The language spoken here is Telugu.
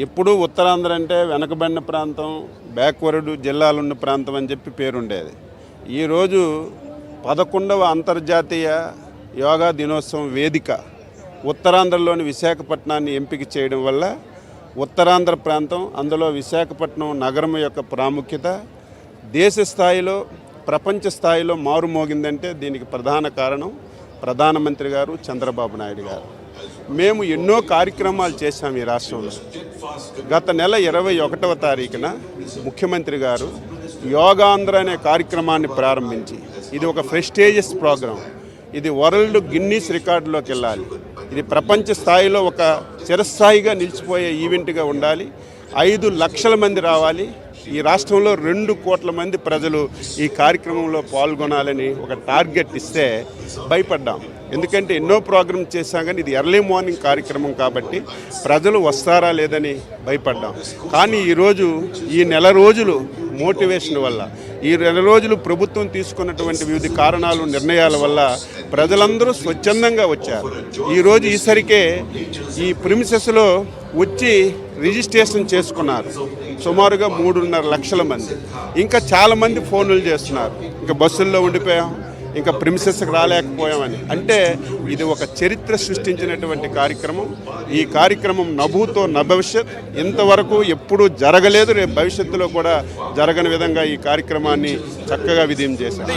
ఎప్పుడూ ఉత్తరాంధ్ర అంటే వెనకబడిన ప్రాంతం, బ్యాక్వర్డ్ జిల్లాలున్న ప్రాంతం అని చెప్పి పేరుండేది. ఈరోజు 11వ అంతర్జాతీయ యోగా దినోత్సవం వేదిక ఉత్తరాంధ్రలోని విశాఖపట్నాన్ని ఎంపిక చేయడం వల్ల ఉత్తరాంధ్ర ప్రాంతం, అందులో విశాఖపట్నం నగరం యొక్క ప్రాముఖ్యత దేశ స్థాయిలో, ప్రపంచ స్థాయిలో మారుమోగిందంటే దీనికి ప్రధాన కారణం ప్రధానమంత్రి గారు చంద్రబాబు నాయుడు గారు. మేము ఎన్నో కార్యక్రమాలు చేశాం ఈ రాష్ట్రంలో. గత నెల 21వ తారీఖున ముఖ్యమంత్రి గారు యోగాంధ్ర అనే కార్యక్రమాన్ని ప్రారంభించి, ఇది ఒక ప్రెస్టీజియస్ ప్రోగ్రాం, ఇది వరల్డ్ గిన్నీస్ రికార్డులోకి వెళ్ళాలి, ఇది ప్రపంచ స్థాయిలో ఒక చిరస్థాయిగా నిలిచిపోయే ఈవెంట్గా ఉండాలి, 5 లక్షల మంది రావాలి, ఈ రాష్ట్రంలో 2 కోట్ల మంది ప్రజలు ఈ కార్యక్రమంలో పాల్గొనాలని ఒక టార్గెట్ ఇస్తే భయపడ్డాం. ఎందుకంటే ఎన్నో ప్రోగ్రామ్ చేశాం, కానీ ఇది ఎర్లీ మార్నింగ్ కార్యక్రమం కాబట్టి ప్రజలు వస్తారా లేదని భయపడ్డాం. కానీ ఈరోజు ఈ నెల రోజులు మోటివేషన్ వల్ల, ఈ నెల రోజులు ప్రభుత్వం తీసుకున్నటువంటి వివిధ కారణాలు, నిర్ణయాల వల్ల ప్రజలందరూ స్వచ్ఛందంగా వచ్చారు. ఈరోజు ఈసరికే ఈ ప్రిమిసెస్లో వచ్చి రిజిస్ట్రేషన్ చేసుకున్నారు సుమారుగా 3.5 లక్షల మంది. ఇంకా చాలామంది ఫోన్లు చేస్తున్నారు, ఇంకా బస్సుల్లో ఉండిపోయాం, ఇంకా ప్రిమిసెస్కి రాలేకపోయామని. అంటే ఇది ఒక చరిత్ర సృష్టించినటువంటి కార్యక్రమం. ఈ కార్యక్రమం నభూతో నభవిష్యత్, ఇంతవరకు ఎప్పుడూ జరగలేదు, రేపు భవిష్యత్తులో కూడా జరగని విధంగా ఈ కార్యక్రమాన్ని చక్కగా విజయం చేశారు.